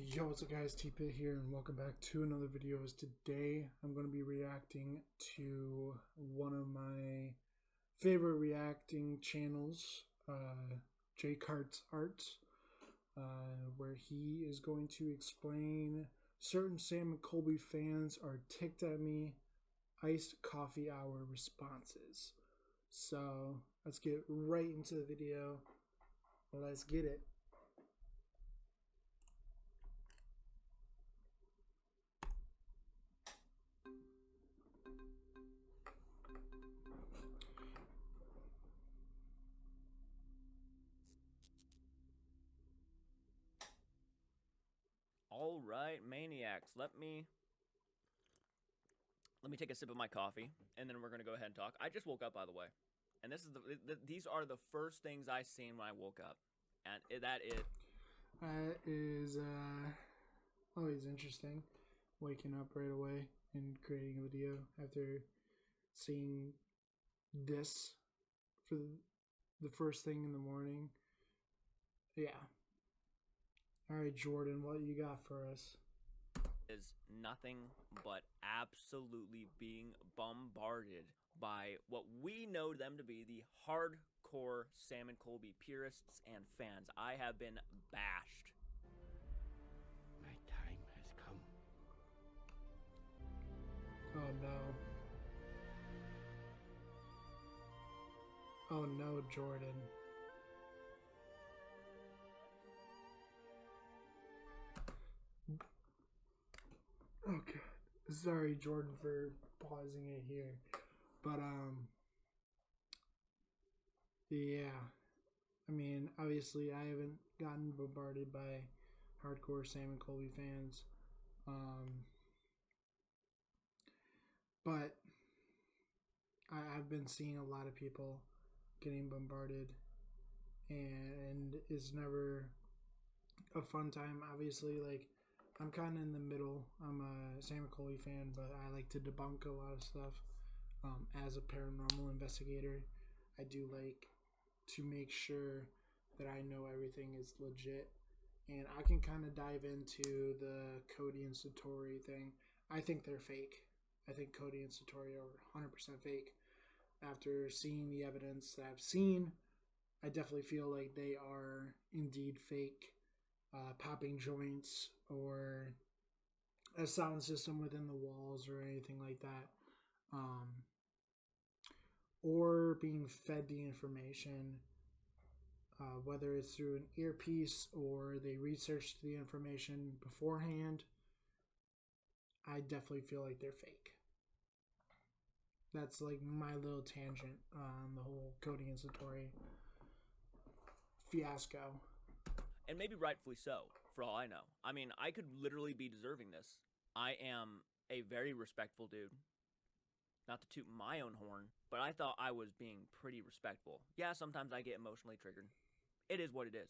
Yo, what's up guys, T-Pit here and welcome back to another video. Today I'm going to be reacting to one of my favorite reacting channels, JCarts-Arts, where he is going to explain certain Sam and Colby fans are ticked at me iced coffee hour responses. So let's get right into the video. Let's get it. All right, maniacs. Let me take a sip of my coffee, and then we're gonna go ahead and talk. I just woke up, by the way, and this is these are the first things I seen when I woke up, and that is always interesting, waking up right away and creating a video after seeing this for the first thing in the morning. Yeah. All right, Jordan, what you got for us? is nothing but absolutely being bombarded by what we know them to be the hardcore Sam and Colby purists and fans. I have been bashed. My time has come. Oh no. Oh no, Jordan. Okay. Sorry, Jordan, for pausing it here. But yeah. I mean, obviously I haven't gotten bombarded by hardcore Sam and Colby fans. But I've been seeing a lot of people getting bombarded, and it's never a fun time. Obviously, like, I'm kind of in the middle. I'm a Sam and Colby fan, but I like to debunk a lot of stuff. As a paranormal investigator, I do like to make sure that I know everything is legit, and I can kind of dive into the Cody and Satori thing. I think they're fake. I think Cody and Satori are 100% fake. After seeing the evidence that I've seen, I definitely feel like they are indeed fake. Popping joints or a sound system within the walls or anything like that. Or being fed the information, whether it's through an earpiece or they researched the information beforehand. I definitely feel like they're fake. That's like my little tangent on the whole Cody and Satori fiasco. And maybe rightfully so, for all I know. I mean, I could literally be deserving this. I am a very respectful dude. Not to toot my own horn, but I thought I was being pretty respectful. Yeah, sometimes I get emotionally triggered. It is what it is.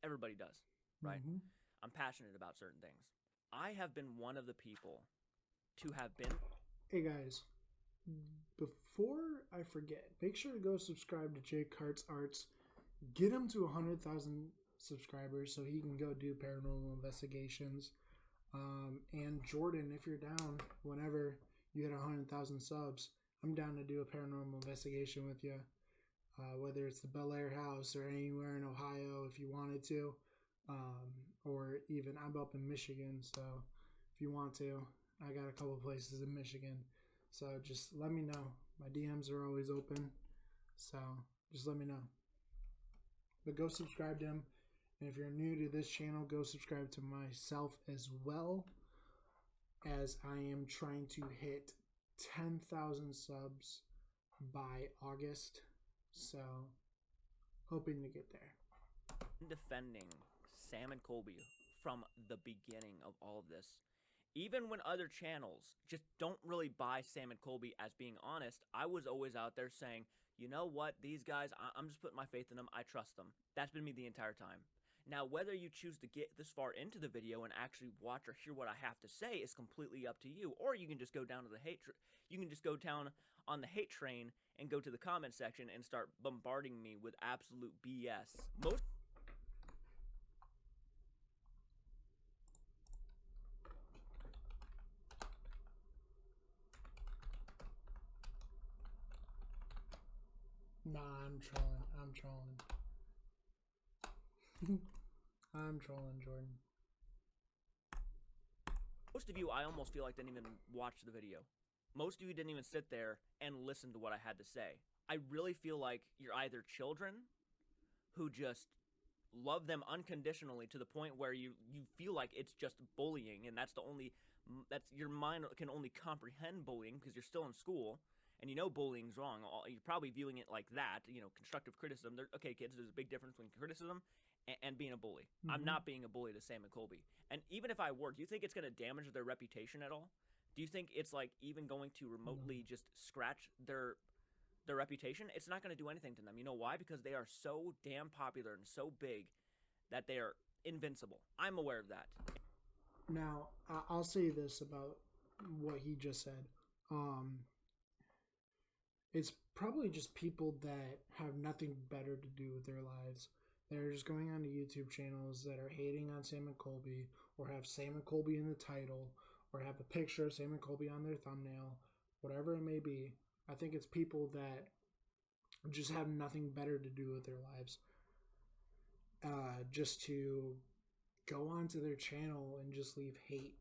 Everybody does, right? Mm-hmm. I'm passionate about certain things. I have been one of the people to have been... Hey guys, before I forget, make sure to go subscribe to JCarts-Arts. Get him to 100,000 subscribers so he can go do paranormal investigations. And Jordan, if you're down, whenever you hit 100,000 subs, I'm down to do a paranormal investigation with you. Whether it's the Bel Air house or anywhere in Ohio, if you wanted to, or even I'm up in Michigan, so if you want to, I got a couple places in Michigan. So just let me know. My DMs are always open, so just let me know. But go subscribe to him. And if you're new to this channel, go subscribe to myself as well, as I am trying to hit 10,000 subs by August. So, hoping to get there. defending Sam and Colby from the beginning of all of this. Even when other channels just don't really buy Sam and Colby as being honest, I was always out there saying, you know what, these guys, I'm just putting my faith in them, I trust them. That's been me the entire time. Now, whether you choose to get this far into the video and actually watch or hear what I have to say is completely up to you. Or you can just go down to the you can just go down on the hate train and go to the comment section and start bombarding me with absolute BS. Nah, I'm trolling. I'm trolling, Jordan. Most of you, I almost feel like didn't even watch the video. Most of you didn't even sit there and listen to what I had to say. I really feel like you're either children who just love them unconditionally to the point where you feel like it's just bullying, and that's your mind can only comprehend bullying because you're still in school and you know bullying's wrong. You're probably viewing it like that, constructive criticism. Okay, kids, there's a big difference between criticism and being a bully. Mm-hmm. I'm not being a bully to Sam and Colby. And even if I were, do you think it's going to damage their reputation at all? Do you think it's like even going to remotely just scratch their reputation? It's not going to do anything to them. You know why? Because they are so damn popular and so big that they are invincible. I'm aware of that. Now, I'll say this about what he just said. It's probably just people that have nothing better to do with their lives. They're just going on to YouTube channels that are hating on Sam and Colby, or have Sam and Colby in the title, or have a picture of Sam and Colby on their thumbnail, whatever it may be. I think it's people that just have nothing better to do with their lives. Just to go onto their channel and just leave hate.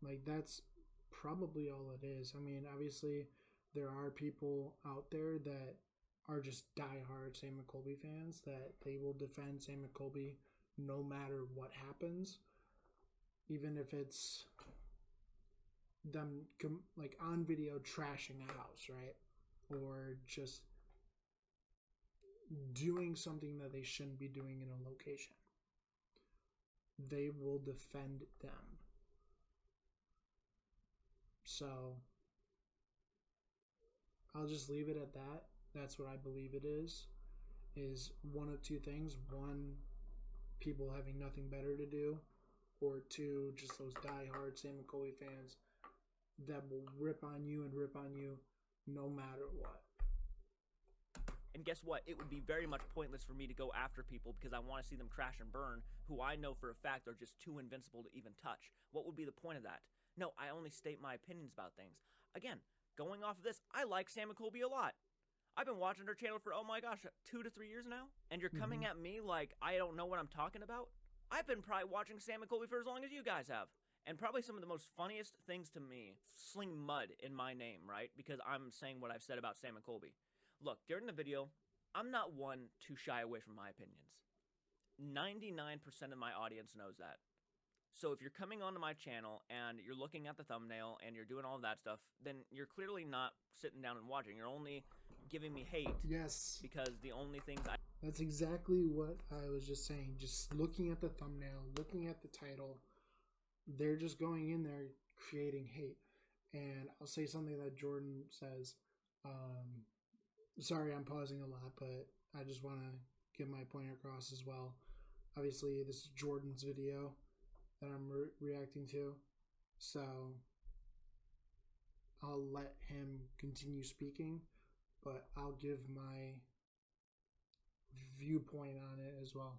Like, that's probably all it is. I mean, obviously, there are people out there that are just diehard Sam and Colby fans, that they will defend Sam and Colby no matter what happens. Even if it's them, like, on video trashing a house, right? Or just doing something that they shouldn't be doing in a location. They will defend them. So I'll just leave it at that. That's what I believe it is one of two things. One, people having nothing better to do, or two, just those diehard Sam and Colby fans that will rip on you no matter what. And guess what? It would be very much pointless for me to go after people because I want to see them crash and burn, who I know for a fact are just too invincible to even touch. What would be the point of that? No, I only state my opinions about things. Again, going off of this, I like Sam and Colby a lot. I've been watching their channel for, 2 to 3 years now, and you're coming at me like I don't know what I'm talking about? I've been probably watching Sam and Colby for as long as you guys have. And probably some of the most funniest things to me, sling mud in my name, right? Because I'm saying what I've said about Sam and Colby. Look, during the video, I'm not one to shy away from my opinions. 99% of my audience knows that. So if you're coming onto my channel and you're looking at the thumbnail and you're doing all of that stuff, then you're clearly not sitting down and watching. You're only giving me hate. Yes. Because the only things That's exactly what I was just saying. Just looking at the thumbnail, looking at the title, they're just going in there creating hate. And I'll say something that Jordan says. Sorry, I'm pausing a lot, but I just want to get my point across as well. Obviously, this is Jordan's video that I'm reacting to, so I'll let him continue speaking, but I'll give my viewpoint on it as well.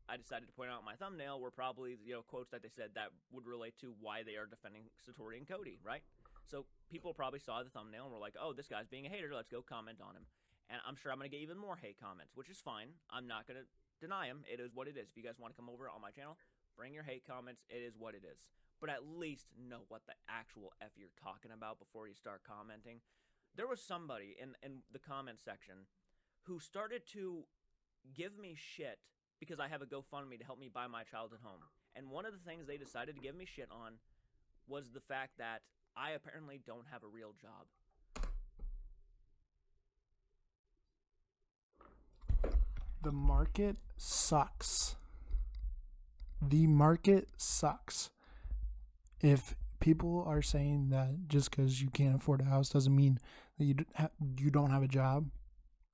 I decided to point out in my thumbnail were probably quotes that they said that would relate to why they are defending Satori and Cody, right? So people probably saw the thumbnail and were like, oh, this guy's being a hater, let's go comment on him. And I'm sure I'm going to get even more hate comments, which is fine. I'm not going to deny them. It is what it is. If you guys want to come over on my channel, bring your hate comments. It is what it is. But at least know what the actual F you're talking about before you start commenting. There was somebody in the comment section who started to give me shit because I have a GoFundMe to help me buy my childhood home. And one of the things they decided to give me shit on was the fact that I apparently don't have a real job. The market sucks. The market sucks. If people are saying that just because you can't afford a house doesn't mean that you don't have a job,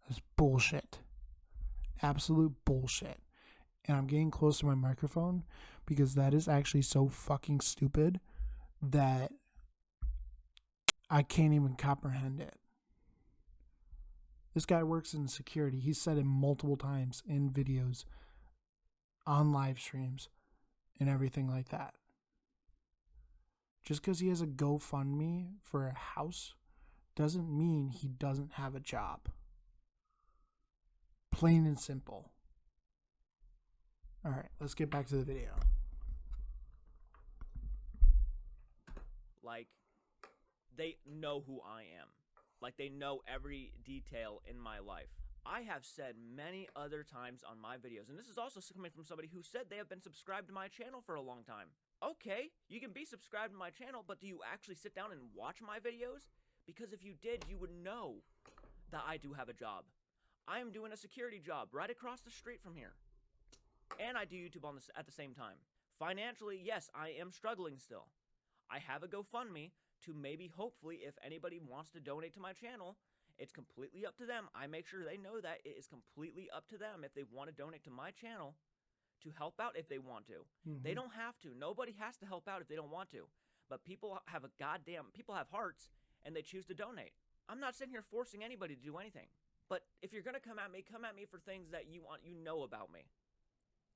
that's bullshit. Absolute bullshit. And I'm getting close to my microphone because that is actually so fucking stupid that I can't even comprehend it. This guy works in security. He's said it multiple times in videos, on live streams, and everything like that. Just because he has a GoFundMe for a house doesn't mean he doesn't have a job. Plain and simple. All right, let's get back to the video. Like, they know who I am. Like, they know every detail in my life. I have said many other times on my videos, and this is also coming from somebody who said they have been subscribed to my channel for a long time. Okay, you can be subscribed to my channel, but do you actually sit down and watch my videos? Because if you did, you would know that I do have a job. I am doing a security job right across the street from here. And I do YouTube at the same time. Financially, yes, I am struggling still. I have a GoFundMe to maybe, hopefully, if anybody wants to donate to my channel, it's completely up to them. I make sure they know that it is completely up to them if they want to donate to my channel to help out if they want to. Mm-hmm. They don't have to. Nobody has to help out if they don't want to. But people have people have hearts and they choose to donate. I'm not sitting here forcing anybody to do anything. But if you're going to come at me for things that you know about me.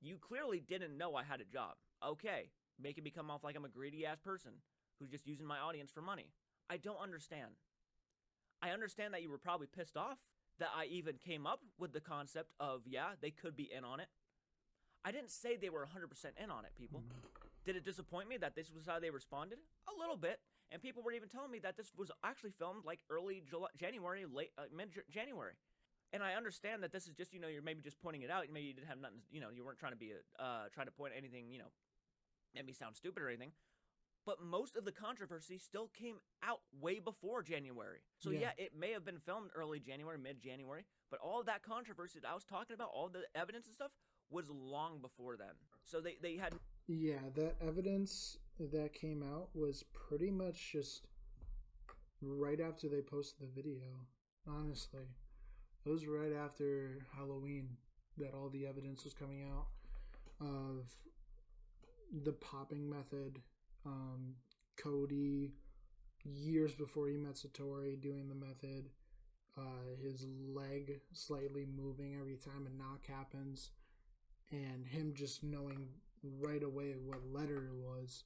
You clearly didn't know I had a job. Okay, making me come off like I'm a greedy-ass person who's just using my audience for money. I don't understand. I understand that you were probably pissed off that I even came up with the concept of, yeah, they could be in on it. I didn't say they were 100% in on it, people. Did it disappoint me that this was how they responded? A little bit. And people were even telling me that this was actually filmed like early January, mid-January. And I understand that this is just, you're maybe just pointing it out. Maybe you didn't have nothing, you weren't trying to be trying to point anything, make me sound stupid or anything. But most of the controversy still came out way before January. So yeah, it may have been filmed early January, mid-January, but all of that controversy that I was talking about, all the evidence and stuff, was long before then. So they had... Yeah, that evidence that came out was pretty much just right after they posted the video, honestly. It was right after Halloween that all the evidence was coming out of the popping method. Cody, years before he met Satori, doing the method. His leg slightly moving every time a knock happens. And him just knowing right away what letter it was.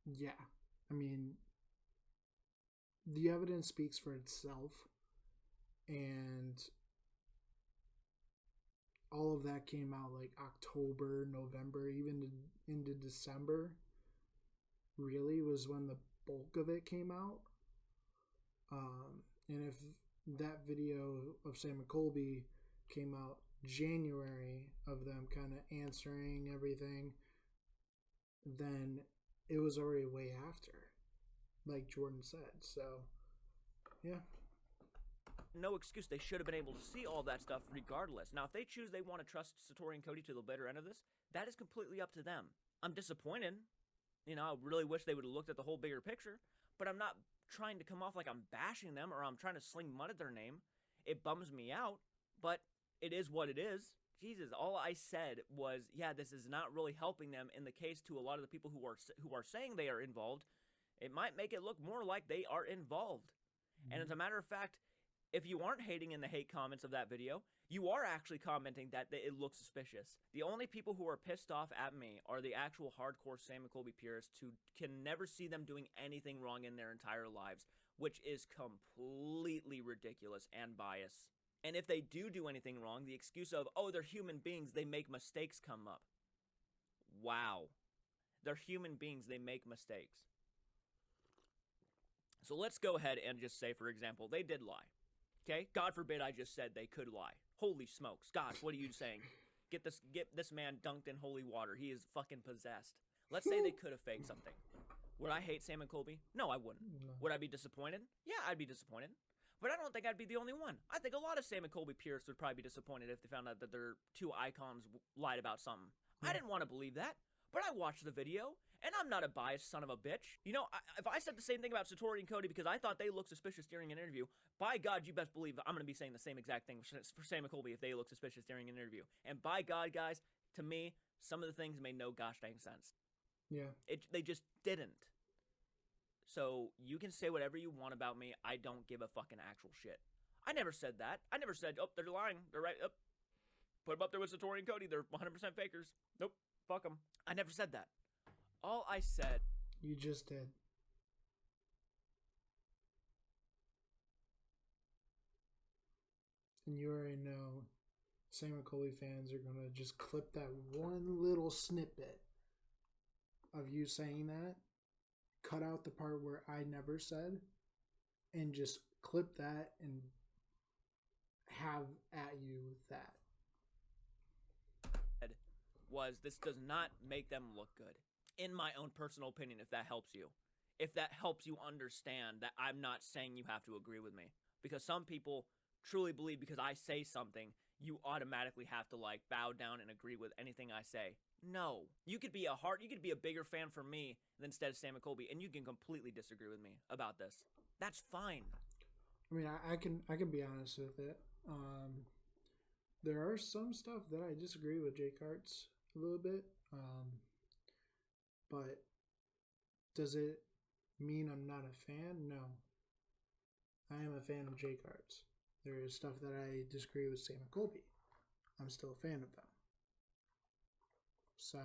Yeah. I mean, the evidence speaks for itself. And all of that came out like October, November, even into December, really was when the bulk of it came out. And if that video of Sam and Colby came out January of them kind of answering everything, then it was already way after, like Jordan said. So, yeah. No excuse. They should have been able to see all that stuff regardless. Now, if they choose they want to trust Satori and Cody to the bitter end of this, that is completely up to them. I'm disappointed. I really wish they would have looked at the whole bigger picture, but I'm not trying to come off like I'm bashing them or I'm trying to sling mud at their name. It bums me out, but it is what it is. Jesus, all I said was, yeah, this is not really helping them in the case to a lot of the people who are saying they are involved. It might make it look more like they are involved. Mm-hmm. And as a matter of fact, if you aren't hating in the hate comments of that video, you are actually commenting that it looks suspicious. The only people who are pissed off at me are the actual hardcore Sam and Colby purists who can never see them doing anything wrong in their entire lives, which is completely ridiculous and biased. And if they do anything wrong, the excuse of, oh, they're human beings, they make mistakes come up. Wow. They're human beings, they make mistakes. So let's go ahead and just say, for example, they did lie. Okay? God forbid I just said they could lie. Holy smokes. Gosh, what are you saying? Get this man dunked in holy water. He is fucking possessed. Let's say they could have faked something. Would I hate Sam and Colby? No, I wouldn't. No. Would I be disappointed? Yeah, I'd be disappointed. But I don't think I'd be the only one. I think a lot of Sam and Colby purists would probably be disappointed if they found out that their two icons lied about something. Yeah. I didn't want to believe that, but I watched the video, and I'm not a biased son of a bitch. If I said the same thing about Satori and Cody because I thought they looked suspicious during an interview, by God, you best believe I'm going to be saying the same exact thing for Sam and Colby if they look suspicious during an interview. And by God, guys, to me, some of the things made no gosh dang sense. Yeah. They just didn't. So you can say whatever you want about me. I don't give a fucking actual shit. I never said that. I never said, oh, they're lying. They're right. Oh, put them up there with Satori and Cody. They're 100% fakers. Nope. Fuck them. I never said that. All I said... You just did. and you already know Sam and Colby fans are going to just clip that one little snippet of you saying that, cut out the part where I never said, and just clip that and have at you with that. Was this does not make them look good, in my own personal opinion, if that helps you. If that helps you understand that I'm not saying you have to agree with me. Because some people truly believe because I say something, you automatically have to like bow down and agree with anything I say. No. You could be a bigger fan for me than instead of Sam and Colby, and you can completely disagree with me about this. That's fine. I mean, I can be honest with it. There are some stuff that I disagree with JCarts a little bit. But does it mean I'm not a fan? No. I am a fan of JCarts. There is stuff that I disagree with Sam and Colby. I'm still a fan of them. So,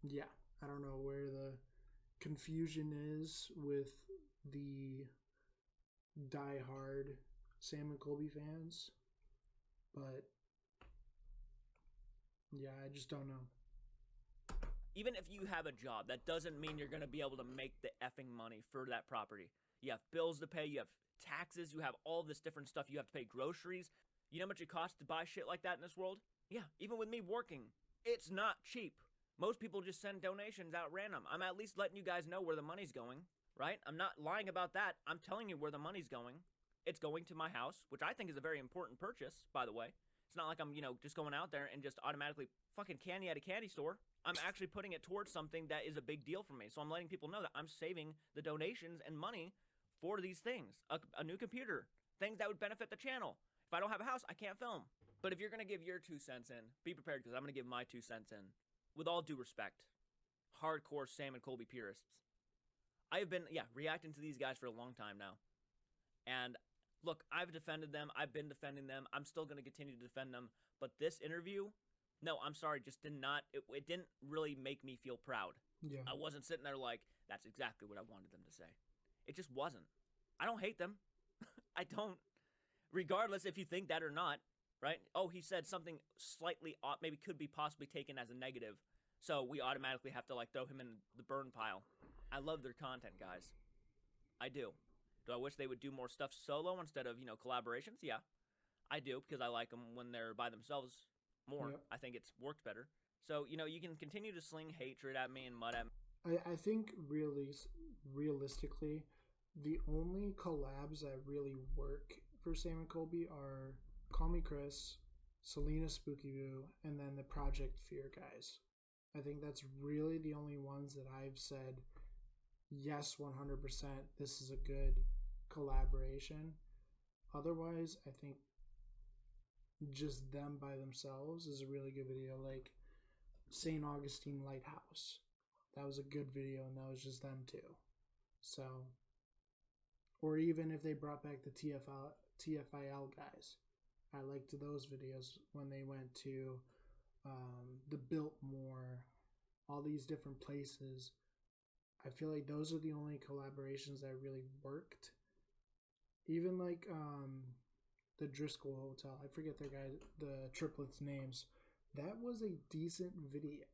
yeah, I don't know where the confusion is with the die-hard Sam and Colby fans, but yeah, I just don't know. Even if you have a job, that doesn't mean you're going to be able to make the effing money for that property. You have bills to pay, you have taxes, you have all this different stuff. You have to pay groceries. You know how much it costs to buy shit like that in this world? Yeah, even with me working, it's not cheap. Most people just send donations out random. I'm at least letting you guys know where the money's going, right? I'm not lying about that. I'm telling you where the money's going. It's going to my house, which I think is a very important purchase, by the way. It's not like I'm, just going out there and just automatically fucking candy at a candy store. I'm actually putting it towards something that is a big deal for me. So I'm letting people know that I'm saving the donations and money for these things. A new computer, things that would benefit the channel. If I don't have a house, I can't film. But if you're going to give your 2 cents in, be prepared because I'm going to give my 2 cents in. With all due respect, hardcore Sam and Colby purists. I have been, reacting to these guys for a long time now. And look, I've defended them. I've been defending them. I'm still going to continue to defend them. But this interview, no, I'm sorry, just did not, it didn't really make me feel proud. Yeah. I wasn't sitting there like, that's exactly what I wanted them to say. It just wasn't. I don't hate them. I don't. Regardless if you think that or not, right? Oh, he said something slightly odd, maybe could be possibly taken as a negative. So we automatically have to like throw him in the burn pile. I love their content, guys. I do. Do I wish they would do more stuff solo instead of, collaborations? Yeah, I do, because I like them when they're by themselves more. Yep. I think it's worked better. So, you can continue to sling hatred at me and mud at me. I think realistically, the only collabs that really work for Sam and Colby are Call Me Chris, Selena Spooky Boo, and then the Project Fear guys. I think that's really the only ones that I've said, yes, 100%, this is a good collaboration. Otherwise, I think just them by themselves is a really good video. Like St. Augustine Lighthouse, that was a good video, and that was just them too. So, or even if they brought back the TFIL guys, I liked those videos when they went to the Biltmore, all these different places. I feel like those are the only collaborations that really worked. Even like the Driscoll Hotel, I forget the triplets' names. That was a decent video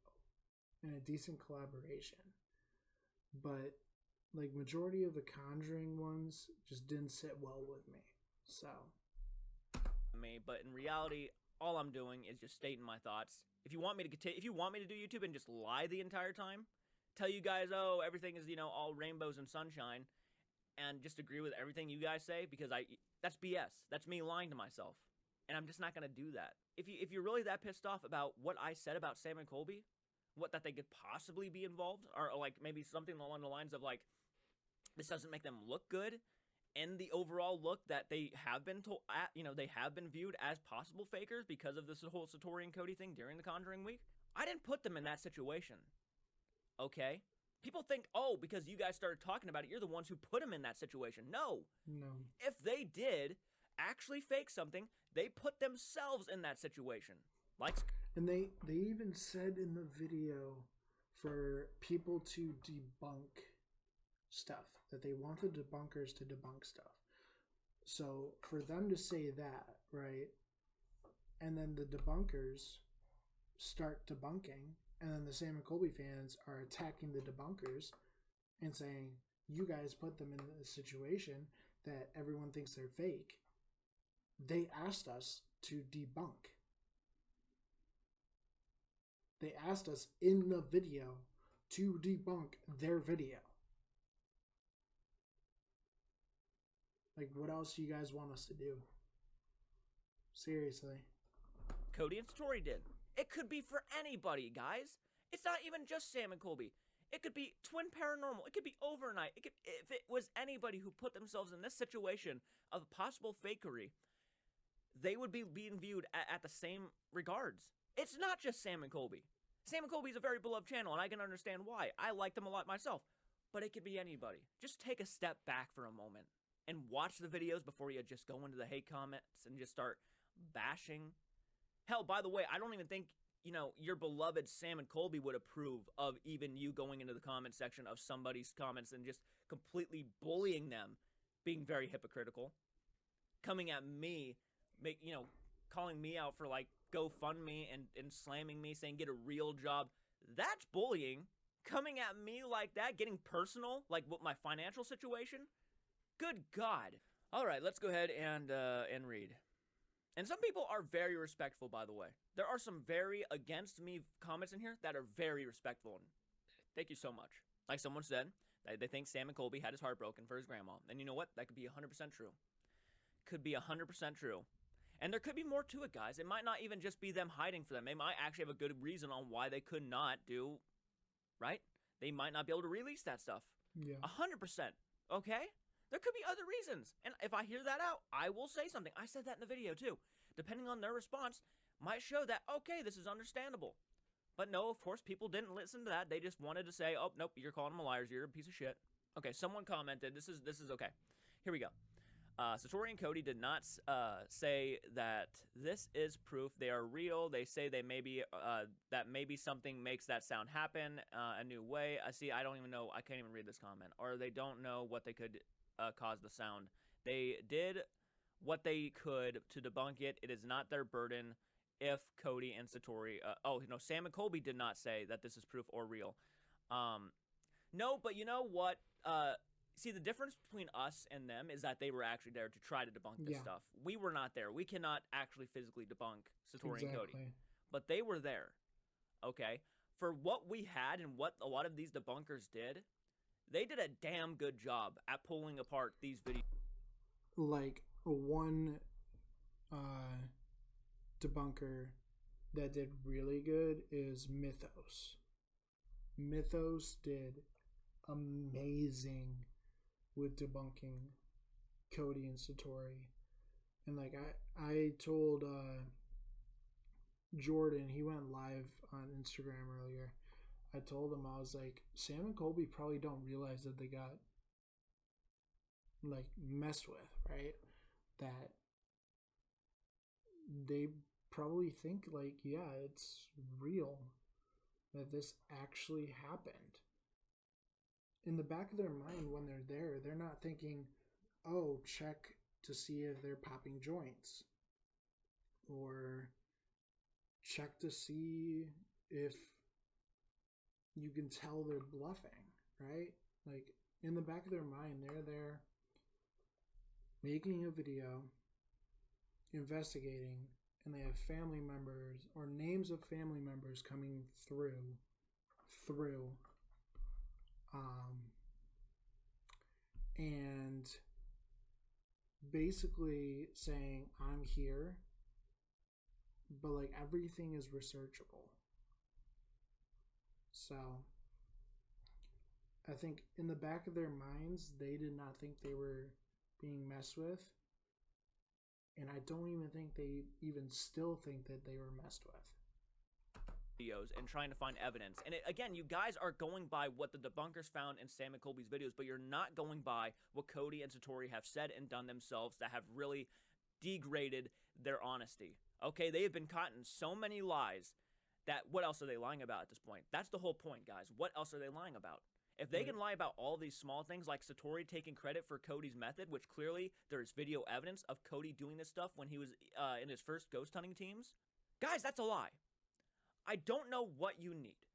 and a decent collaboration. But like majority of the Conjuring ones just didn't sit well with me. So but in reality, all I'm doing is just stating my thoughts. If you want me to do YouTube and just lie the entire time, tell you guys, oh, everything is, all rainbows and sunshine, and just agree with everything you guys say, because that's BS. That's me lying to myself. And I'm just not going to do that. If you're really that pissed off about what I said about Sam and Colby, that they could possibly be involved, or like maybe something along the lines of like, this doesn't make them look good, and the overall look that they have been they have been viewed as possible fakers because of this whole Satori and Cody thing during the Conjuring week. I didn't put them in that situation. Okay? People think, oh, because you guys started talking about it, you're the ones who put them in that situation. No. If they did actually fake something, they put themselves in that situation. And they even said in the video for people to debunk stuff, that they wanted debunkers to debunk stuff. So for them to say that, right, and then the debunkers start debunking, and then the Sam and Colby fans are attacking the debunkers and saying, you guys put them in a situation that everyone thinks they're fake. They asked us to debunk. They asked us in the video to debunk their video. Like, what else do you guys want us to do? Seriously. Cody and Satori did. It could be for anybody, guys. It's not even just Sam and Colby. It could be Twin Paranormal. It could be Overnight. If it was anybody who put themselves in this situation of possible fakery, they would be being viewed at the same regards. It's not just Sam and Colby. Sam and Colby is a very beloved channel, and I can understand why. I like them a lot myself. But it could be anybody. Just take a step back for a moment and watch the videos before you just go into the hate comments and just start bashing. Hell, by the way, I don't even think, your beloved Sam and Colby would approve of even you going into the comment section of somebody's comments and just completely bullying them, being very hypocritical, coming at me, calling me out for, like, GoFundMe and slamming me, saying get a real job. That's bullying. Coming at me like that, getting personal, like with my financial situation. Good God. All right, let's go ahead and read. And some people are very respectful, by the way. There are some very against me comments in here that are very respectful. And thank you so much. Like someone said, they think Sam and Colby had his heart broken for his grandma. And you know what? That could be 100% true. Could be 100% true. And there could be more to it, guys. It might not even just be them hiding for them. They might actually have a good reason on why they could not do, right? They might not be able to release that stuff. Yeah. 100%. Okay? There could be other reasons. And if I hear that out, I will say something. I said that in the video too. Depending on their response, might show that, okay, this is understandable. But no, of course, people didn't listen to that. They just wanted to say, oh, nope, you're calling them a liars. You're a piece of shit. Okay, someone commented. This is okay. Here we go. Satori and Cody did not say that this is proof. They are real. They say they maybe that maybe something makes that sound happen a new way. I don't even know. I can't even read this comment. Or they don't know what they could cause the sound. They did what they could to debunk it. It is not their burden. If Cody and Satori, Sam and Colby did not say that this is proof or real. No, but you know what? See, the difference between us and them is that they were actually there to try to debunk this stuff. We were not there. We cannot actually physically debunk Satori and Cody. But they were there, okay? For what we had and what a lot of these debunkers did, they did a damn good job at pulling apart these videos. Like, one debunker that did really good is Mythos. Mythos did amazing with debunking Cody and Satori. And like I told Jordan, he went live on Instagram earlier. I told him, I was like, Sam and Colby probably don't realize that they got like messed with, right? That they probably think like, yeah, it's real, that this actually happened. In the back of their mind when they're there, they're not thinking, oh, check to see if they're popping joints, or check to see if you can tell they're bluffing, right? Like, in the back of their mind, they're there making a video, investigating, and they have family members or names of family members coming through and basically saying, I'm here, but like everything is researchable. So I think in the back of their minds, they did not think they were being messed with. And I don't even think they even still think that they were messed with. Videos and trying to find evidence. And again, you guys are going by what the debunkers found in Sam and Colby's videos, but you're not going by what Cody and Satori have said and done themselves that have really degraded their honesty. Okay, they have been caught in so many lies that what else are they lying about at this point? That's the whole point, guys. What else are they lying about? If they Right. can lie about all these small things, like Satori taking credit for Cody's method, which clearly there's video evidence of Cody doing this stuff when he was in his first ghost hunting teams, guys, that's a lie. I don't know what you need.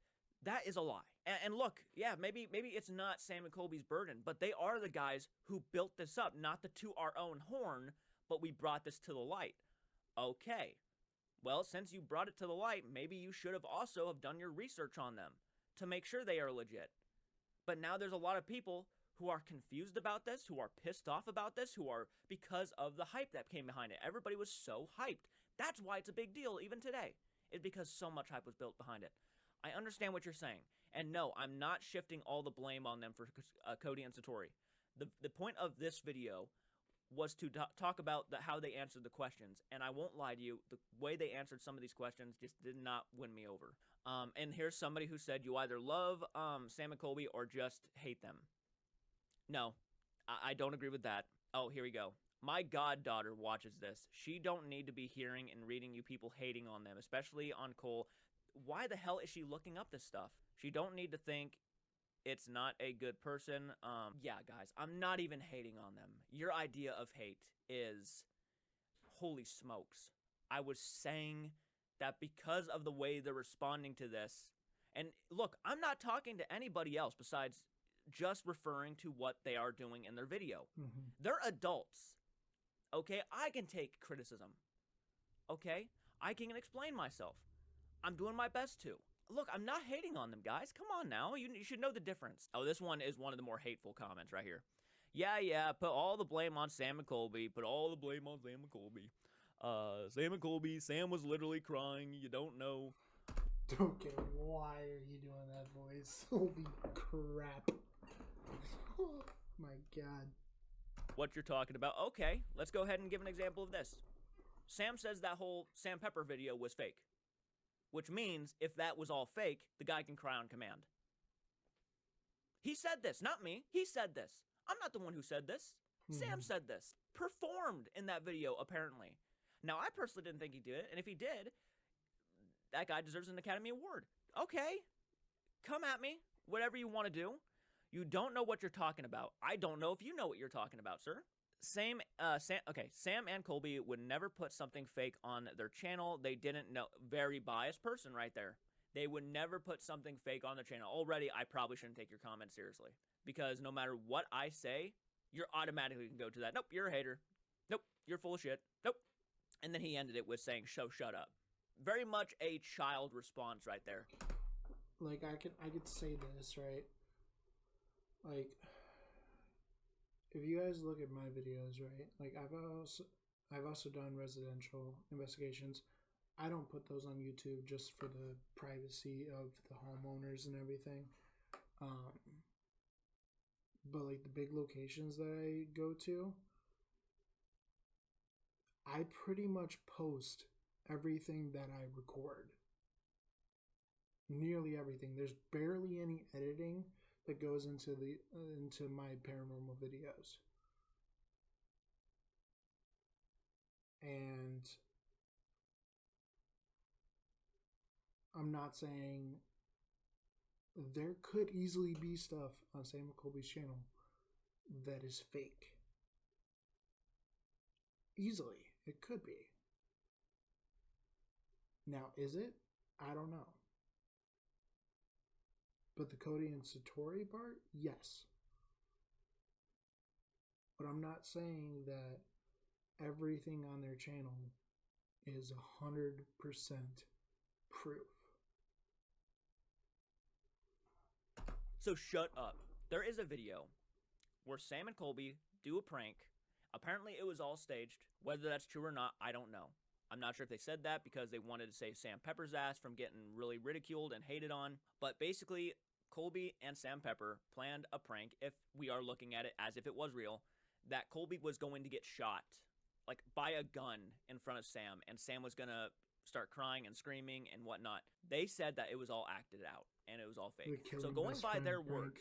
That is a lie. And look, yeah, maybe it's not Sam and Colby's burden, but they are the guys who built this up, not to toot our own horn, but we brought this to the light. Okay. Well, since you brought it to the light, maybe you should have also have done your research on them to make sure they are legit. But now there's a lot of people who are confused about this, who are pissed off about this, who are, because of the hype that came behind it. Everybody was so hyped. That's why it's a big deal even today. It's because so much hype was built behind it. I understand what you're saying. And no, I'm not shifting all the blame on them for Cody and Satori. The point of this video was to talk about how they answered the questions. And I won't lie to you, the way they answered some of these questions just did not win me over. And here's somebody who said you either love Sam and Colby or just hate them. No, I don't agree with that. Oh, here we go. My goddaughter watches this. She don't need to be hearing and reading you people hating on them, especially on Cole. Why the hell is she looking up this stuff? She don't need to think it's not a good person. Yeah, guys, I'm not even hating on them. Your idea of hate is, holy smokes. I was saying that because of the way they're responding to this, and look, I'm not talking to anybody else besides just referring to what they are doing in their video. Mm-hmm. They're adults. Okay, I can take criticism. Okay, I can explain myself. I'm doing my best to. Look, I'm not hating on them, guys. Come on now. You should know the difference. Oh, this one is one of the more hateful comments right here. Yeah, put all the blame on Sam and Colby. Put all the blame on Sam and Colby. Sam and Colby, Sam was literally crying. You don't know. Okay, why are you doing that voice? Holy crap. Oh my god. What you're talking about. Okay, let's go ahead and give an example of this. Sam says that whole Sam Pepper video was fake. Which means, if that was all fake, the guy can cry on command. He said this, not me. He said this. I'm not the one who said this. Sam said this. Performed in that video, apparently. Now, I personally didn't think he did it, and if he did, that guy deserves an Academy Award. Okay, come at me. Whatever you want to do. You don't know what you're talking about. I don't know if you know what you're talking about, sir. Sam and Colby would never put something fake on their channel. They didn't know. Very biased person right there. They would never put something fake on their channel. Already, I probably shouldn't take your comment seriously. Because no matter what I say, you're automatically going to go to that. Nope, you're a hater. Nope, you're full of shit. Nope. And then he ended it with saying, shut up. Very much a child response right there. Like, I could say this, right? Like, if you guys look at my videos, right? Like, I've also done residential investigations. I don't put those on YouTube just for the privacy of the homeowners and everything. But like the big locations that I go to, I pretty much post everything that I record. Nearly everything. There's barely any editing that goes into my paranormal videos. And I'm not saying there could easily be stuff on Sam and Colby's channel that is fake. Easily. It could be. Now, is it? I don't know. But the Cody and Satori part, yes. But I'm not saying that everything on their channel is 100% proof. So shut up. There is a video where Sam and Colby do a prank. Apparently it was all staged. Whether that's true or not, I don't know. I'm not sure if they said that because they wanted to save Sam Pepper's ass from getting really ridiculed and hated on. But basically, Colby and Sam Pepper planned a prank, if we are looking at it as if it was real, that Colby was going to get shot, like, by a gun in front of Sam, and Sam was going to start crying and screaming and whatnot. They said that it was all acted out, and it was all fake. So going by their word,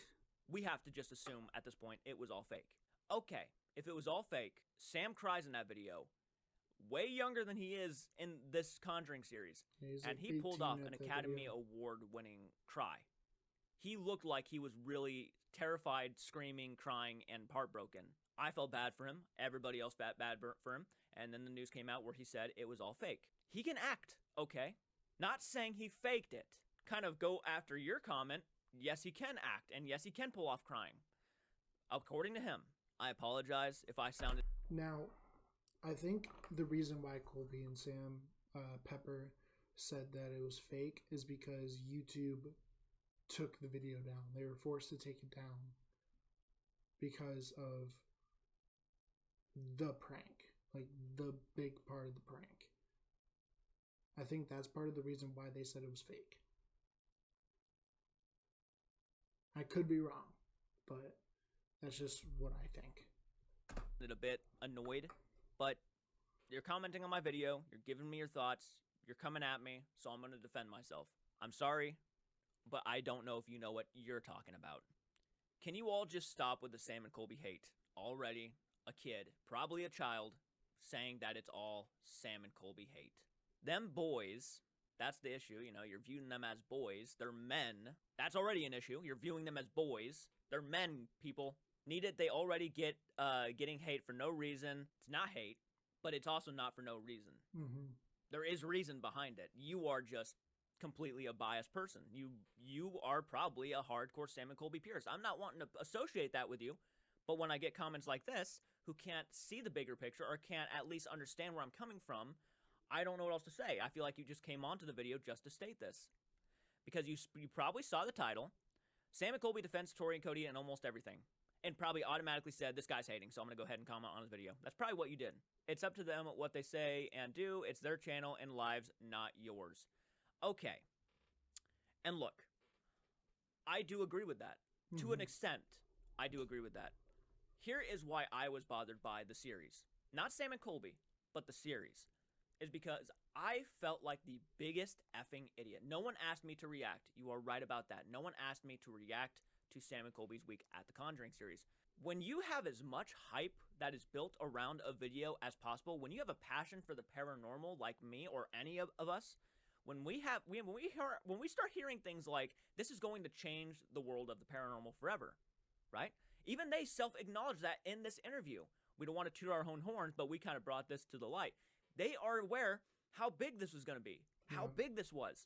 we have to just assume at this point it was all fake. Okay, if it was all fake, Sam cries in that video, way younger than he is in this Conjuring series, and he pulled off an Academy Award-winning cry. He looked like he was really terrified, screaming, crying, and heartbroken. I felt bad for him. Everybody else felt bad for him. And then the news came out where he said it was all fake. He can act, okay? Not saying he faked it. Kind of go after your comment. Yes, he can act, and yes, he can pull off crying. According to him. I apologize if I sounded... Now, I think the reason why Colby and Sam Pepper said that it was fake is because YouTube took the video down. They were forced to take it down because of the prank, like the big part of the prank. I think that's part of the reason why they said it was fake. I could be wrong, but that's just what I think. A bit annoyed, but you're commenting on my video, you're giving me your thoughts, you're coming at me, so I'm going to defend myself. I'm sorry, but I don't know if you know what you're talking about. Can you all just stop with the Sam and Colby hate? Already a kid, probably a child, saying that it's all Sam and Colby hate. Them boys, that's the issue, you know, you're viewing them as boys. They're men. That's already an issue. You're viewing them as boys. They're men, people. Need it, they already get getting hate for no reason. It's not hate, but it's also not for no reason. Mm-hmm. There is reason behind it. You are just completely a biased person. You are probably a hardcore Sam and Colby purist. I'm not wanting to associate that with you, but when I get comments like this, who can't see the bigger picture or can't at least understand where I'm coming from, I don't know what else to say. I feel like you just came onto the video just to state this. Because you probably saw the title, Sam and Colby defends Satori and Cody in almost everything. And probably automatically said, this guy's hating, so I'm going to go ahead and comment on his video. That's probably what you did. It's up to them what they say and do. It's their channel and lives, not yours. Okay. And look, I do agree with that. Mm-hmm. To an extent, I do agree with that. Here is why I was bothered by the series. Not Sam and Colby, but the series. Is because I felt like the biggest effing idiot. No one asked me to react. You are right about that. No one asked me to react to Sam and Colby's week at the Conjuring series. When you have as much hype that is built around a video as possible, when you have a passion for the paranormal like me or any of us, when we start hearing things like this is going to change the world of the paranormal forever, right? Even they self-acknowledge that in this interview. We don't want to toot our own horns, but we kind of brought this to the light. They are aware how big this was going to be, how big this was.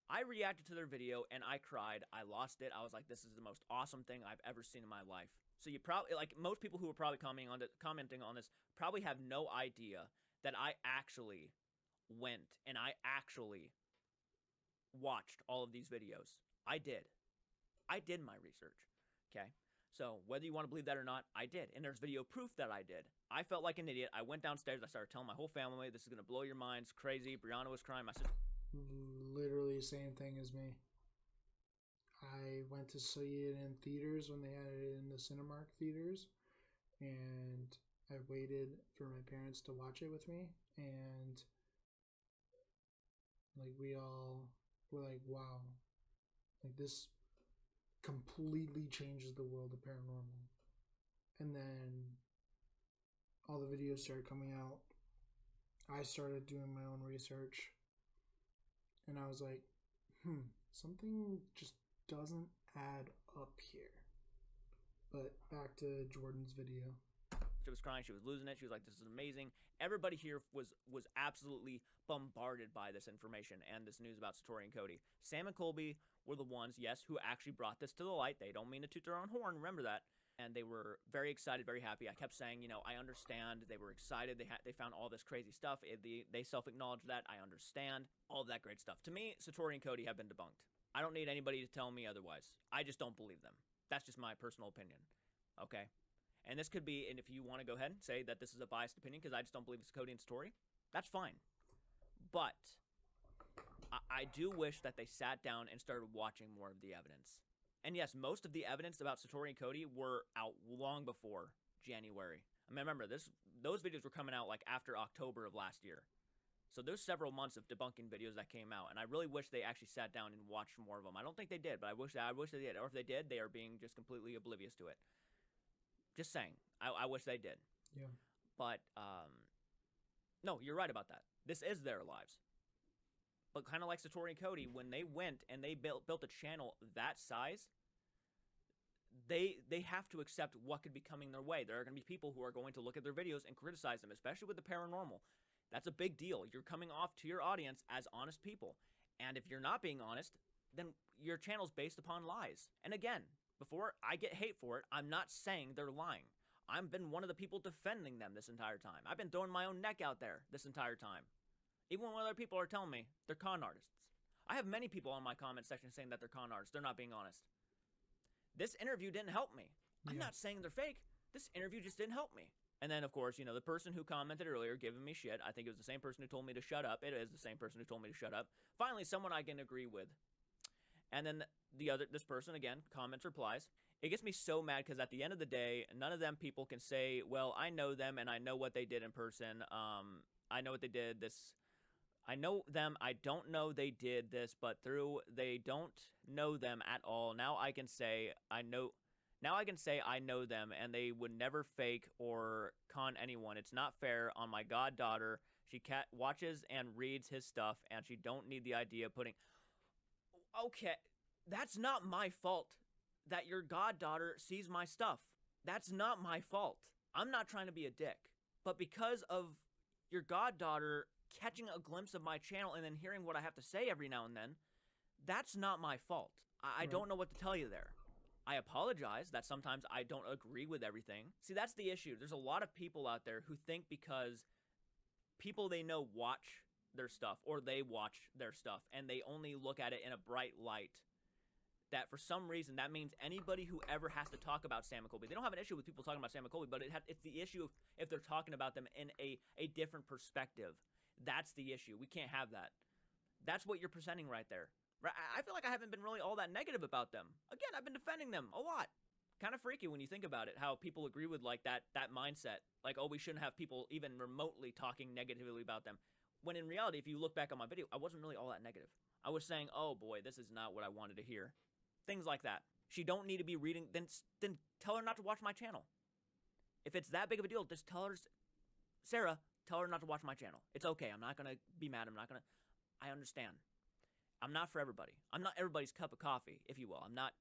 I reacted to their video and I cried. I lost it. I was like, this is the most awesome thing I've ever seen in my life. So you probably, like most people who are probably commenting on this probably have no idea that I actually went and I actually watched all of these videos. I did. I did my research. Okay. So whether you want to believe that or not, I did. And there's video proof that I did. I felt like an idiot. I went downstairs. I started telling my whole family, this is going to blow your minds. Crazy. Brianna was crying. My sister. Literally same thing as me. I went to see it in theaters when they had it in the Cinemark theaters. And I waited for my parents to watch it with me. And like we all were like, wow. Like this completely changes the world of paranormal. And then all the videos started coming out. I started doing my own research. And I was like, something just doesn't add up here. But back to Jordan's video. She was crying. She was losing it. She was like, this is amazing. Everybody here was absolutely bombarded by this information and this news about Satori and Cody. Sam and Colby were the ones, yes, who actually brought this to the light. They don't mean to toot their own horn. Remember that. And they were very excited, very happy. I kept saying, you know, I understand. They were excited. They found all this crazy stuff. They self-acknowledged that. I understand. All of that great stuff. To me, Satori and Cody have been debunked. I don't need anybody to tell me otherwise. I just don't believe them. That's just my personal opinion. Okay? And this could be, and if you want to go ahead and say that this is a biased opinion because I just don't believe it's Cody and Satori, that's fine. But I do wish that they sat down and started watching more of the evidence. And yes, most of the evidence about Satori and Cody were out long before January. I mean, remember, those videos were coming out like after October of last year. So there's several months of debunking videos that came out, and I really wish they actually sat down and watched more of them. I don't think they did, but I wish they did. Or if they did, they are being just completely oblivious to it. Just saying. I wish they did. Yeah. But, no, you're right about that. This is their lives. But kind of like Satori and Cody, when they went and they built a channel that size, they have to accept what could be coming their way. There are going to be people who are going to look at their videos and criticize them, especially with the paranormal. That's a big deal. You're coming off to your audience as honest people. And if you're not being honest, then your channel's based upon lies. And again, before I get hate for it, I'm not saying they're lying. I've been one of the people defending them this entire time. I've been throwing my own neck out there this entire time. Even when other people are telling me they're con artists. I have many people on my comment section saying that they're con artists. They're not being honest. This interview didn't help me. I'm not saying they're fake. This interview just didn't help me. And then, of course, the person who commented earlier giving me shit, I think it was the same person who told me to shut up. It is the same person who told me to shut up. Finally, someone I can agree with. And then this person, again, comments, replies. It gets me so mad because at the end of the day, none of them people can say, well, I know them and I know what they did in person. I know what they did. I know them. I don't know they did this, but they don't know them at all. Now I can say I know them and they would never fake or con anyone. It's not fair on my goddaughter. She watches and reads his stuff and she don't need the idea of putting... Okay, that's not my fault that your goddaughter sees my stuff. That's not my fault. I'm not trying to be a dick. But because of your goddaughter catching a glimpse of my channel and then hearing what I have to say every now and then, that's not my fault. I don't know what to tell you there. I apologize that sometimes I don't agree with everything. See, that's the issue. There's a lot of people out there who think because people they know watch their stuff or they watch their stuff and they only look at it in a bright light, that for some reason that means anybody who ever has to talk about Sam and Colby, they don't have an issue with people talking about Sam and Colby, but it's the issue of if they're talking about them in a different perspective. That's the issue. We can't have that. That's what you're presenting right there. I feel like I haven't been really all that negative about them. Again, I've been defending them a lot. Kind of freaky when you think about it, how people agree with like that mindset. Like, oh, we shouldn't have people even remotely talking negatively about them. When in reality, if you look back on my video, I wasn't really all that negative. I was saying, oh boy, this is not what I wanted to hear. Things like that. She don't need to be reading, then tell her not to watch my channel. If it's that big of a deal, just tell her, Sarah, tell her not to watch my channel. It's okay. I'm not going to be mad. I understand. I'm not for everybody. I'm not everybody's cup of coffee, if you will. I'm not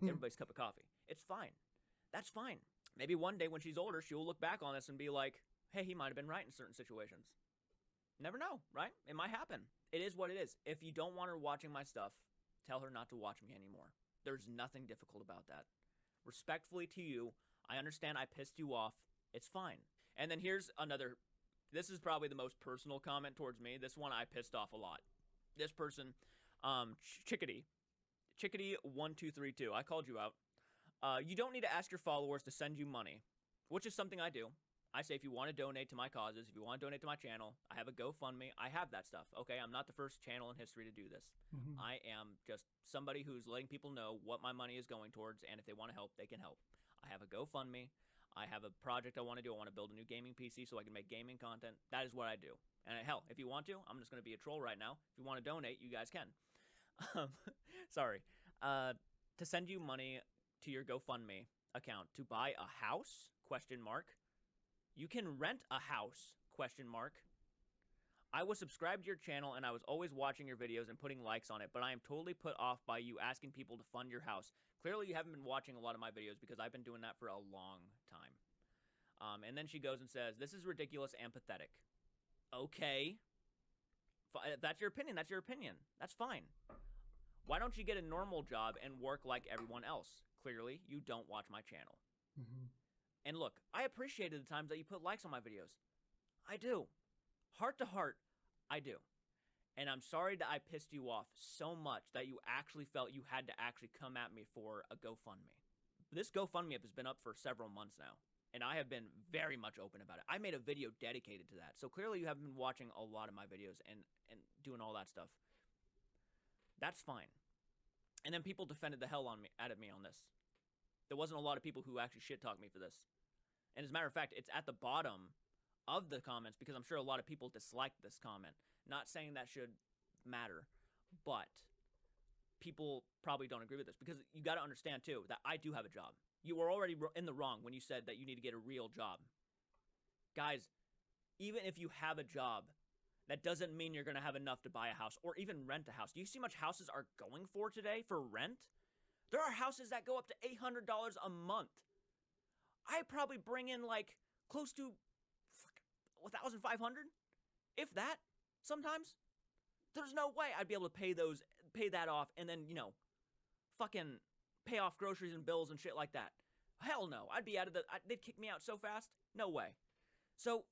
everybody's cup of coffee. It's fine. That's fine. Maybe one day when she's older, she'll look back on this and be like, hey, he might have been right in certain situations. Never know, right? It might happen. It is what it is. If you don't want her watching my stuff, tell her not to watch me anymore. There's nothing difficult about that. Respectfully to you, I understand I pissed you off. It's fine. And then here's another... This is probably the most personal comment towards me. This one I pissed off a lot. This person, Chickadee1232, I called you out. You don't need to ask your followers to send you money, which is something I do. I say if you want to donate to my causes, if you want to donate to my channel, I have a GoFundMe. I have that stuff, okay? I'm not the first channel in history to do this. I am just somebody who's letting people know what my money is going towards, and if they want to help, they can help. I have a GoFundMe. I have a project I want to do. I want to build a new gaming PC so I can make gaming content. That is what I do. And hell, if you want to, I'm just going to be a troll right now. If you want to donate, you guys can. Sorry. To send you money to your GoFundMe account to buy a house? ? You can rent a house ? I was subscribed to your channel and I was always watching your videos and putting likes on it, but I am totally put off by you asking people to fund your house. Clearly you haven't been watching a lot of my videos because I've been doing that for a long time. And then she goes and says, this is ridiculous and pathetic. Okay. If that's your opinion, that's your opinion. That's fine. Why don't you get a normal job and work like everyone else? Clearly, you don't watch my channel. And look, I appreciated the times that you put likes on my videos. I do. Heart to heart, I do. And I'm sorry that I pissed you off so much that you actually felt you had to actually come at me for a GoFundMe. This GoFundMe has been up for several months now, and I have been very much open about it. I made a video dedicated to that, so clearly you haven't been watching a lot of my videos and doing all that stuff. That's fine. And then people defended the hell out of me on this. There wasn't a lot of people who actually shit-talked me for this. And as a matter of fact, it's at the bottom of the comments because I'm sure a lot of people disliked this comment. Not saying that should matter, but people probably don't agree with this because you got to understand too that I do have a job. You were already in the wrong when you said that you need to get a real job. Guys, even if you have a job That doesn't mean you're going to have enough to buy a house or even rent a house. Do you see how much houses are going for today for rent? There are houses that go up to $800 a month. I probably bring in like close to 1,500, if that, sometimes. There's no way I'd be able to pay that off, and then, you know, fucking pay off groceries and bills and shit like that. Hell no. I'd be out of they'd kick me out so fast. No way. So,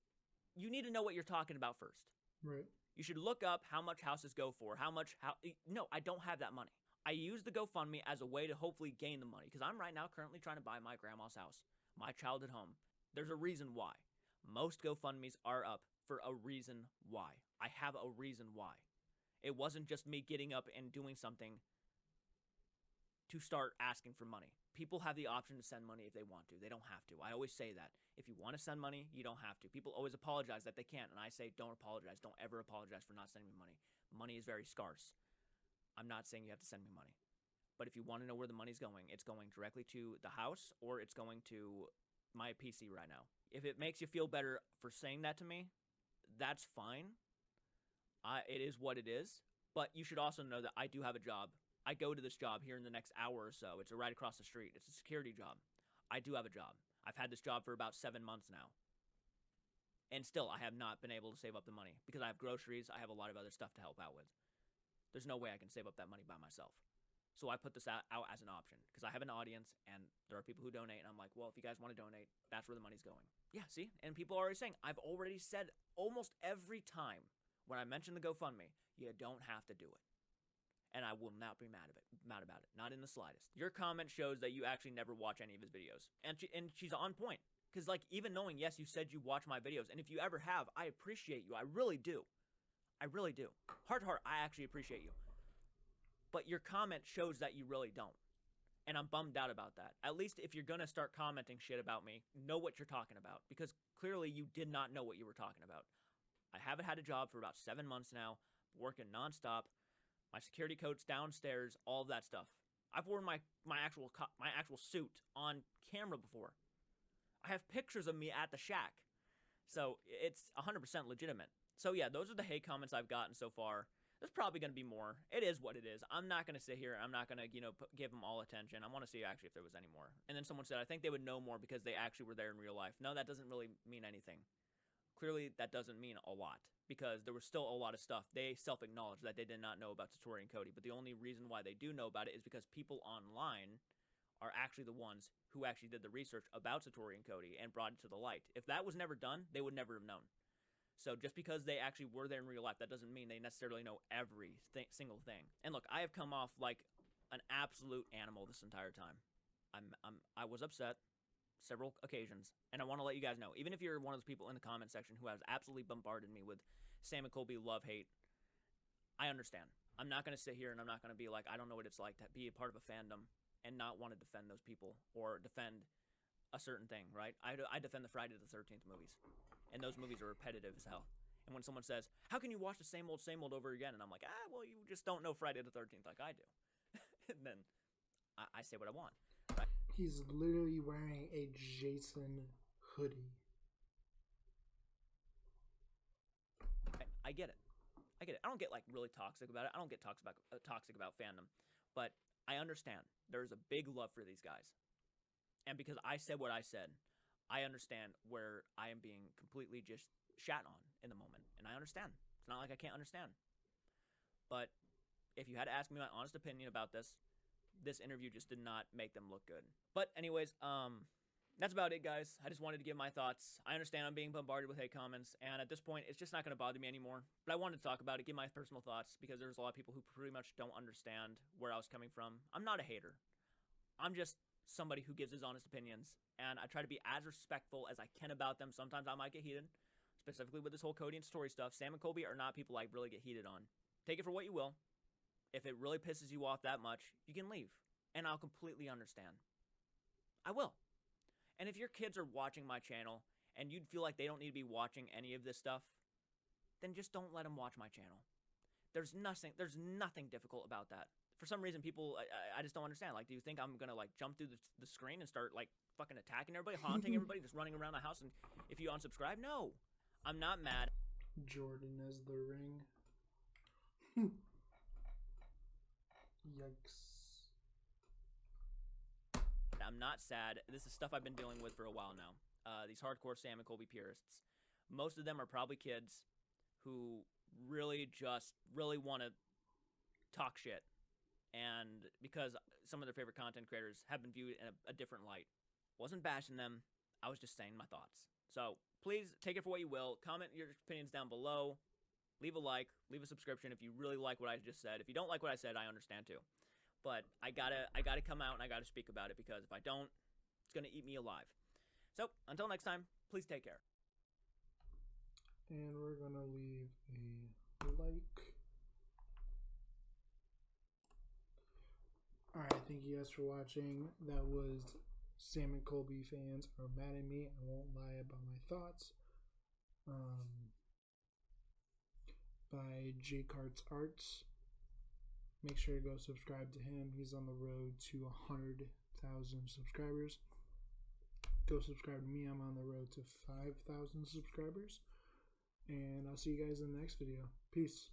you need to know what you're talking about first. Right. You should look up how much houses go for, no, I don't have that money. I use the GoFundMe as a way to hopefully gain the money, because I'm right now currently trying to buy my grandma's house, my childhood home. There's a reason why. Most GoFundMes are up for a reason why. I have a reason why. It wasn't just me getting up and doing something to start asking for money. People have the option to send money if they want to. They don't have to. I always say that. If you want to send money, you don't have to. People always apologize that they can't, and I say don't apologize. Don't ever apologize for not sending me money. Money is very scarce. I'm not saying you have to send me money. But if you want to know where the money's going, it's going directly to the house or it's going to my PC right now. If it makes you feel better for saying that to me, that's fine. It is what it is. But you should also know that I do have a job. I go to this job here in the next hour or so. It's right across the street. It's a security job. I do have a job. I've had this job for about 7 months now. And still, I have not been able to save up the money because I have groceries. I have a lot of other stuff to help out with. There's no way I can save up that money by myself. So I put this out as an option because I have an audience and there are people who donate. And I'm like, well, if you guys want to donate, that's where the money's going. Yeah, see? And people are already saying, I've already said almost every time when I mention the GoFundMe, you don't have to do it. And I will not be mad about it. Not in the slightest. Your comment shows that you actually never watch any of his videos. And she's on point. Because, like, even knowing, yes, you said you watch my videos. And if you ever have, I appreciate you. I really do. I really do. Heart to heart, I actually appreciate you. But your comment shows that you really don't. And I'm bummed out about that. At least if you're going to start commenting shit about me, know what you're talking about. Because clearly you did not know what you were talking about. I haven't had a job for about 7 months now. Working nonstop. My security coat's downstairs, all of that stuff. I've worn my actual suit on camera before. I have pictures of me at the shack. So it's 100% legitimate. So yeah, those are the hate comments I've gotten so far. There's probably going to be more. It is what it is. I'm not going to sit here. I'm not going to, give them all attention. I want to see actually if there was any more. And then someone said, I think they would know more because they actually were there in real life. No, that doesn't really mean anything. Clearly, that doesn't mean a lot because there was still a lot of stuff. They self-acknowledged that they did not know about Satori and Cody, but the only reason why they do know about it is because people online are actually the ones who actually did the research about Satori and Cody and brought it to the light. If that was never done, they would never have known. So just because they actually were there in real life, that doesn't mean they necessarily know every single thing. And look, I have come off like an absolute animal this entire time. I was upset several occasions, and I want to let you guys know, even if you're one of those people in the comment section who has absolutely bombarded me with Sam and Colby love hate, I understand. I'm not going to sit here and I'm not going to be like, I don't know what it's like to be a part of a fandom and not want to defend those people or defend a certain thing, right? I defend the Friday the 13th movies, and those movies are repetitive as hell. And when someone says, how can you watch the same old over again? And I'm like, well, you just don't know Friday the 13th like I do. And then I say what I want. Right? He's literally wearing a Jason hoodie. I get it. I don't get like really toxic about it. I don't get toxic about fandom, but I understand there's a big love for these guys, and because I said what I said, I understand where I am being completely just shat on in the moment, and I understand. It's not like I can't understand. But if you had to ask me my honest opinion about this interview just did not make them look good. But anyways, that's about it, guys. I just wanted to give my thoughts. I understand I'm being bombarded with hate comments, and at this point, it's just not going to bother me anymore. But I wanted to talk about it, give my personal thoughts, because there's a lot of people who pretty much don't understand where I was coming from. I'm not a hater. I'm just somebody who gives his honest opinions, and I try to be as respectful as I can about them. Sometimes I might get heated, specifically with this whole Cody and Satori stuff. Sam and Colby are not people I really get heated on. Take it for what you will. If it really pisses you off that much, you can leave, and I'll completely understand. I will. And if your kids are watching my channel and you'd feel like they don't need to be watching any of this stuff, then just don't let them watch my channel. There's nothing difficult about that. For some reason, people, I just don't understand. Like, do you think I'm going to, like, jump through the screen and start, like, fucking attacking everybody, haunting everybody, just running around the house, and if you unsubscribe? No. I'm not mad. Jordan as the ring. Yikes. I'm not sad. This is stuff I've been dealing with for a while now. These hardcore Sam and Colby purists. Most of them are probably kids who really want to talk shit. And because some of their favorite content creators have been viewed in a different light. Wasn't bashing them. I was just saying my thoughts. So please take it for what you will. Comment your opinions down below. Leave a like. Leave a subscription if you really like what I just said. If you don't like what I said, I understand too. But I gotta come out and I gotta speak about it, because if I don't, it's gonna eat me alive. So until next time, please take care. And we're gonna leave a like. Alright, thank you guys for watching. That was Sam and Colby fans are mad at me. I won't lie about my thoughts. By JCarts-Arts. Make sure to go subscribe to him. He's on the road to 100,000 subscribers. Go subscribe to me. I'm on the road to 5,000 subscribers. And I'll see you guys in the next video. Peace.